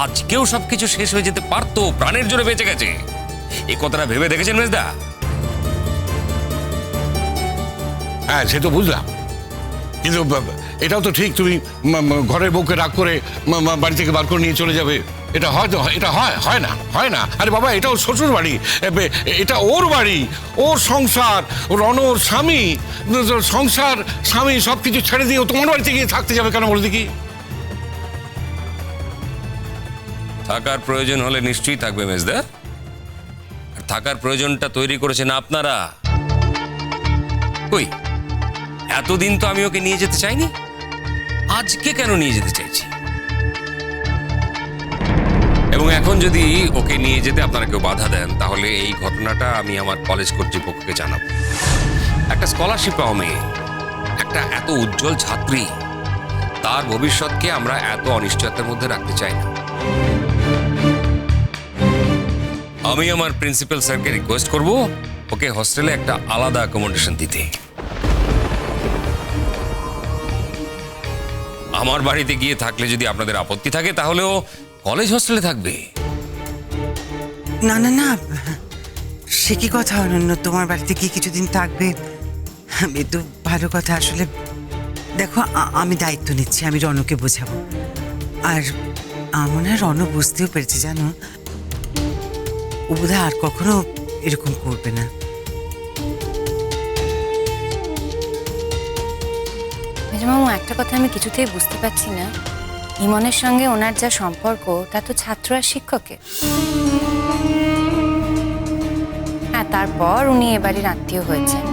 আজকেও সবকিছু শেষ হয়ে যেতে পারতো, প্রাণের জোরে বেঁচে গেছে। এই কথাটা ভেবে দেখেছেন মেজদা? হ্যাঁ, সে তো বুঝলাম, কিন্তু এটাও তো ঠিক, তুমি ঘরের বউকে রাগ করে বাড়ি থেকে বার করে নিয়ে চলে যাবে? এটা হয় তো? এটা হয় না, হয় না। আরে বাবা, এটা ওর শ্বশুর বাড়ি, এটা ওর বাড়ি, ওর সংসার, রণর স্বামী, সংসার স্বামী সবকিছু ছেড়ে দিয়ে ও তোমার বাড়িতে গিয়ে থাকতে যাবে কেন বলে দেখি? থাকার প্রয়োজন হলে নিশ্চয়ই থাকবে মেজদা। আর থাকার প্রয়োজনটা তৈরি করেছেন আপনারা। কই, এতদিন তো আমি ওকে নিয়ে যেতে চাইনি, আজকে কেন নিয়ে যেতে চাইছি? এবং এখন যদি ওকে নিয়ে যেতে আপনারা কেউ বাধা দেন, তাহলে এই ঘটনাটা আমি আমার কলেজ কর্তৃপক্ষকে জানাবো। একটা স্কলারশিপ পাওয়া মেয়ে, একটা এত উজ্জ্বল ছাত্রী, তার ভবিষ্যৎকে আমরা এত অনিশ্চয়তার মধ্যে রাখতে চাই না। আমি আমার প্রিন্সিপাল স্যারকে রিকোয়েস্ট করব ওকে হস্টেলে একটা আলাদা অ্যাকোমোডেশন দিতে। আমার বাড়িতে গিয়ে থাকলে যদি আপনাদের আপত্তি থাকে, তাহলে ও কলেজ হস্টেলে থাকবে। না না না, সে কি কথা অনন্য, তোমার বাড়িতে গিয়ে কিছুদিন থাকবে, এ তো ভালো কথা। আসলে দেখো, আমি দায়িত্ব নিচ্ছি, আমি রণকে বোঝাবো। আর আমার না, রণ বুঝতেও পেরেছে জানো, ও বোধহয় আর কখনো এরকম করবে না। মেজমামু, একটা কথা আমি কিছুতেই বুঝতে পারছি না, ইমনের সঙ্গে ওনার যা সম্পর্ক, তা তো ছাত্র আর শিক্ষকের। হ্যাঁ, তারপর উনি এবারের আত্মীয় হয়েছেন,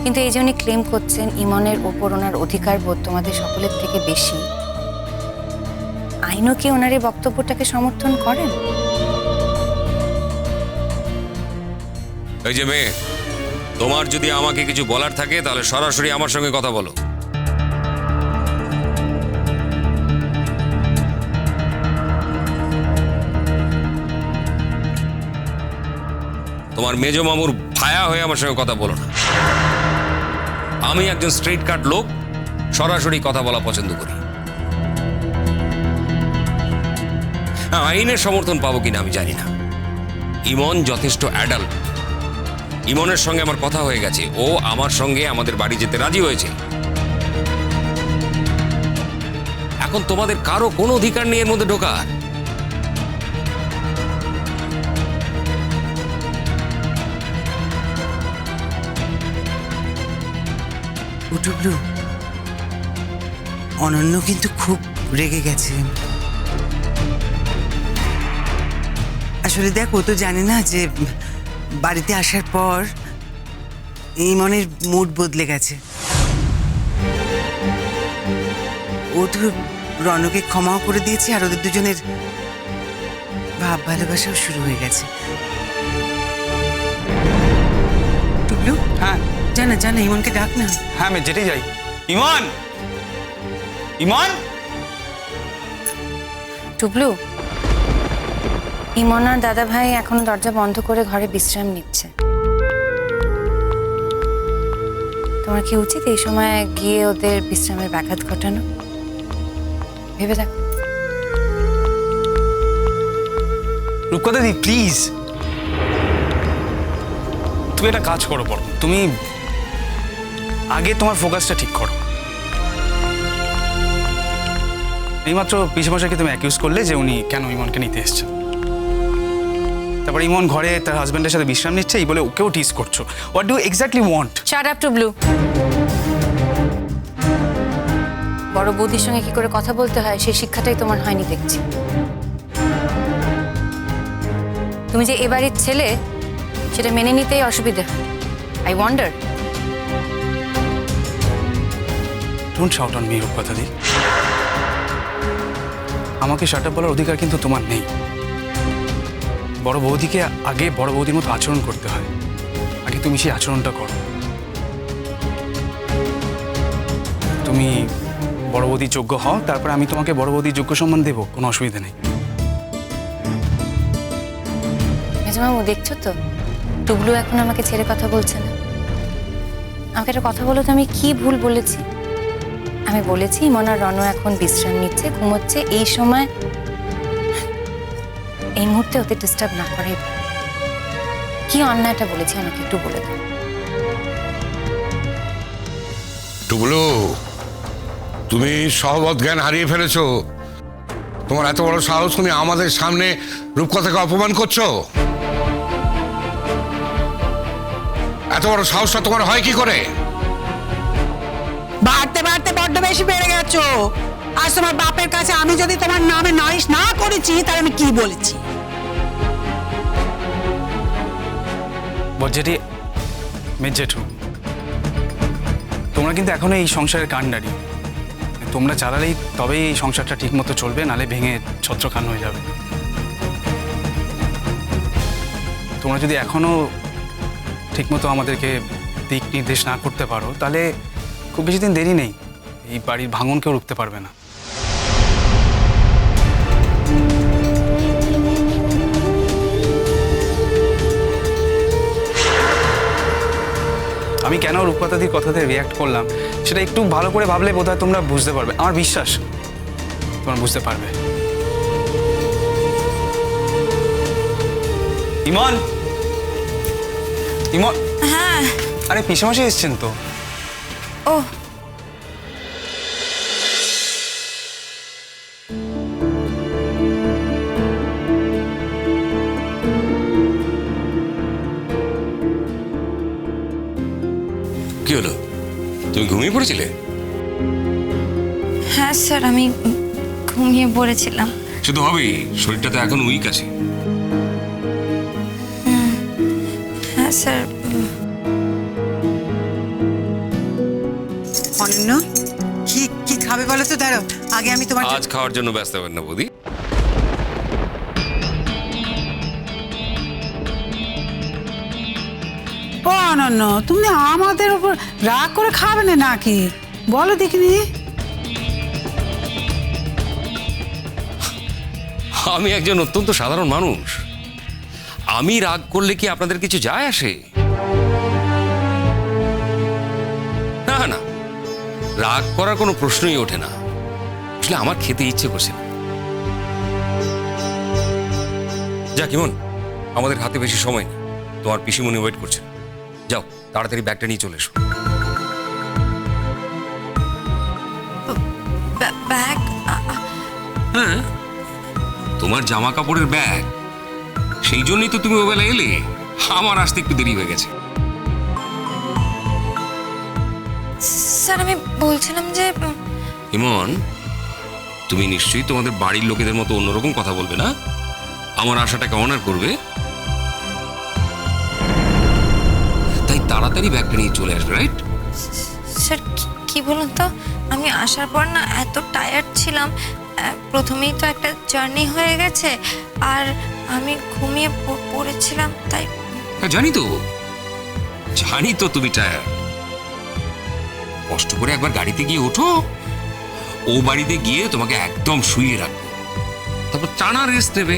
কিন্তু এই যে উনি ক্লেম করছেন ইমনের ওপর ওনার অধিকার বোধ তোমাদের সকলের থেকে বেশি, আইনও কি ওনার এই বক্তব্যটাকে সমর্থন করেন? এই যে মেয়ে, তোমার যদি আমাকে কিছু বলার থাকে তাহলে সরাসরি আমার সঙ্গে কথা বলো। তোমার মেজ মামুর ভায়া হয়ে আমার সঙ্গে কথা বলো না। আমি একজন স্ট্রেট কাট লোক, সরাসরি কথা বলা পছন্দ করি। আইনের সমর্থন পাবো কিনা আমি জানি না। ইমন যথেষ্ট অ্যাডাল্ট, ইমনের সঙ্গে আমার কথা হয়ে গেছে, ও আমার সঙ্গে আমাদের বাড়ি যেতে রাজি হয়েছে। এখন তোমাদের কারো কোনো অধিকার নেই এর মধ্যে ঢোকার। টুবলু, অনন্য কিন্তু খুব রেগে গেছে। আসলে দেখ, ও তো জানে না যে বাড়িতে আসার পর ইমনের মুড বদলে গেছে। ও তো রণকে ক্ষমাও করে দিয়েছে, আর ওদের দুজনের ভাব ভালোবাসাও শুরু হয়ে গেছে। টুবলু, হ্যাঁ জানা জানা, ইমনকে ডাক না। হ্যাঁ, আমি যেতেই যাই। ইমন, ইমন। টুবলু, ইমন আর দাদা ভাই এখনো দরজা বন্ধ করে ঘরে বিশ্রাম নিচ্ছে। তোমার কি উচিত এই সময় গিয়ে ওদের বিশ্রামের ব্যাঘাত ঘটানো? ভেবে দেখো। রূপকথা দি, প্লিজ, তুমি একটা কাজ করো। পড়ো, তুমি আগে তোমার ফোকাসটা ঠিক করো। এইমাত্র পিসেমশাইকে তুমি অ্যাকিউজ করলে যে উনি কেন ইমনকে নিতে এসছেন। তারপর ইমন ঘরে তার হাজব্যান্ডের সাথে বিশ্রাম নিচ্ছে, এই বলে ওকেও টিজ করছো। What do exactly want? Shut up Tublu. বড় বৌদির সঙ্গে কি করে কথা বলতে হয় সেই শিক্ষাটাই তোমার হয়নি দেখছি। তুমি যে এবারের ছেলে সেটা মেনে নিতেই অসুবিধা হয়। I wonder. Don't shout on me Rupkatha দি। আমাকে শাট আপ বলার অধিকার কিন্তু তোমার নেই। বড় বৌদিকে আগে বড় বৌদির মতো আচরণ করতে হয়, আগে তুমি সেই আচরণটা করো। তুমি বড় বৌদির যোগ্য হও, তারপর আমি তোমাকে বড় বৌদির যোগ্য সম্মান দেবো, কোনো অসুবিধা নেই। মেজমামু, দেখছো তো টুবলু এখন আমাকে ছেড়ে কথা বলছে না। আমাকে একটা কথা বলো তো, আমি কি ভুল বলেছি? আমি বলেছি ইমন আর রণ এখন বিশ্রাম নিচ্ছে, ঘুমোচ্ছে, এই সময় এই মুহূর্তে ওদের ডিস্টার্ব না করাই ভালো। কি অন্যায়টা বলেছি আমাকে একটু বলে দাও। টুকলু, তুমি সহবত জ্ঞান হারিয়ে ফেলেছো। তোমার এত বড় সাহস, তুমি আমাদের সামনে রূপকথাকে অপমান করছো। এত বড় সাহসটা তোমার হয় কি করে? বাড়তে বাড়তে বড্ড বেশি বেড়ে গেছো। আজ তোমার বাপের কাছে আমি যদি তোমার নামে নালিশ না করেছি তাহলে আমি কি বলেছি? বজ্জেটি, মেজেঠু, তোমরা কিন্তু এখনো এই সংসারের কাণ্ডারি। তোমরা চালালেই তবেই এই সংসারটা ঠিক মতো চলবে, নালে ভেঙে ছত্রখান হয়ে যাবে। তোমরা যদি এখনো ঠিকমতো আমাদেরকে দিক নির্দেশ না করতে পারো, তাহলে খুব বেশি দিন দেরি নেই, এই বাড়ির ভাঙন কেউ রুখতে পারবে না। আমি কেন রূপকথাদির কথাতে রিয়াক্ট করলাম সেটা একটু ভালো করে ভাবলে বোধহয় তোমরা বুঝতে পারবে। আমার বিশ্বাস তোমরা বুঝতে পারবে। ইমন, ইমন, হ্যাঁ। আরে পিসেমশাই এসেছেন তো। ও কি হলো, তুমি ঘুমিয়ে পড়েছিলে? হ্যাঁ স্যার, আমি ঘুমিয়ে পড়েছিলাম। শুধু হবেই, শরীরটা তো এখন উইক আছে। হ্যাঁ স্যার। অনন্য, কি কি খাবে বলো তো? দাঁড়াও, আগে আমি তোমার আজ খাওয়ার জন্য ব্যস্ত হবেন না বৌদি। ও অনন্য, তুমি আমাদের উপর রাগ করে খাবে না নাকি? বলো দেখিনি। আমি একজন অত্যন্ত সাধারণ মানুষ। আমি রাগ করলে কি আপনাদের কিছু যায় আসে? না না, রাগ করার কোনো প্রশ্নই ওঠে না। আসলে আমার খেতে ইচ্ছে করছে না। যা কেমন, আমাদের হাতে বেশি সময় নেই। তোমার পিসিমণি ওয়েট করছেন। যাও, তাড়াতাড়ি ব্যাগটা নিয়ে চলে এসো। ব্যাগ? হ্যাঁ, তোমার জামা কাপড়ের ব্যাগ। সেই জন্যই তো তুমি ওবেলা এলে। আমার আসতে একটু দেরি হয়ে গেছে। স্যার, আমি বলছিলাম যে ইমন, তুমি নিশ্চয়ই তোমাদের বাড়ির লোকেদের মতো অন্যরকম কথা বলবে না? আমার আশাটাকে অনার করবে। তাই তাড়াতাড়ি ব্যাগটা নিয়ে চলে আসবে, রাইট? স্যার, কি বলুন তো, আমি আসার পর না এত টায়ার্ড ছিলাম। প্রথমেই তো একটা জার্নি হয়ে গেছে, আর আমি ঘুমিয়ে পড়েছিলাম, তাই। হ্যাঁ, জানি তো তুমি টায়ার্ড। কষ্ট করে একবার গাড়িতে গিয়ে ওঠো। ও বাড়িতে গিয়ে তোমাকে একদম শুইয়ে রাখবে, তারপর টানা রেস্ট নেবে।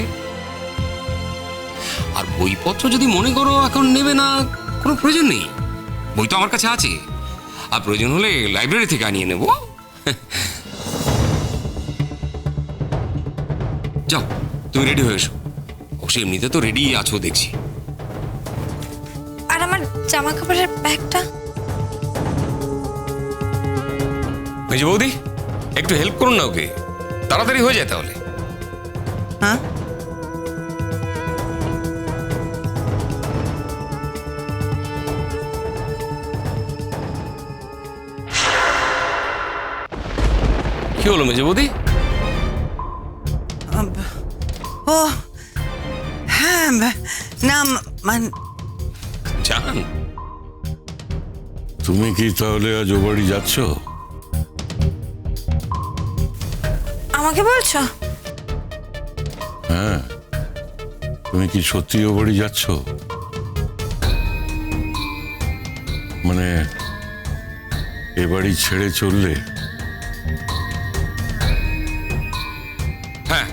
আর বইপত্র যদি মনে করো এখন নেবে না, কোনো প্রয়োজন নেই। বই তো আমার কাছে আছে, আর প্রয়োজন হলে লাইব্রেরি থেকে আনিয়ে নেব। যাও, তুমি রেডি হয়ে এসো। অবশ্যই এমনিতে তো রেডি আছো দেখছি। আর আমার জামা কাপড়ের ব্যাগটা? মেজ বৌদি, একটু হেল্প করুন না ওকে, তাড়াতাড়ি হয়ে যায় তাহলে। হ্যাঁ, কি হলো মেজ বৌদি? ও হ্যাঁ, না মানে জান, তুমি কি তাহলে আজ ও বাড়ি যাচ্ছ? আমাকে বলছো? হ্যাঁ, তুমি কি সত্যি ও বাড়ি যাচ্ছ? মানে এ বাড়ি ছেড়ে চললে? হ্যাঁ,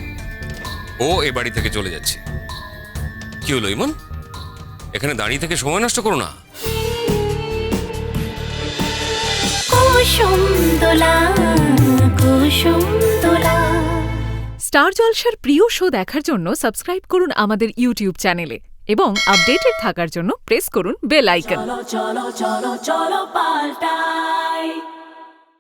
ও এ বাড়ি থেকে চলে যাচ্ছে। কি হলো ইমন, এখানে দাঁড়িয়ে থেকে সময় নষ্ট করো না। কুসুম দোলা কুসুম দোলা স্টার জলসার প্রিয় শো দেখার জন্য সাবস্ক্রাইব করুন আমাদের ইউটিউব চ্যানেলে এবং আপডেটেড থাকার জন্য প্রেস করুন বেল আইকন। চলো চলো চলো চলো পাল্টাই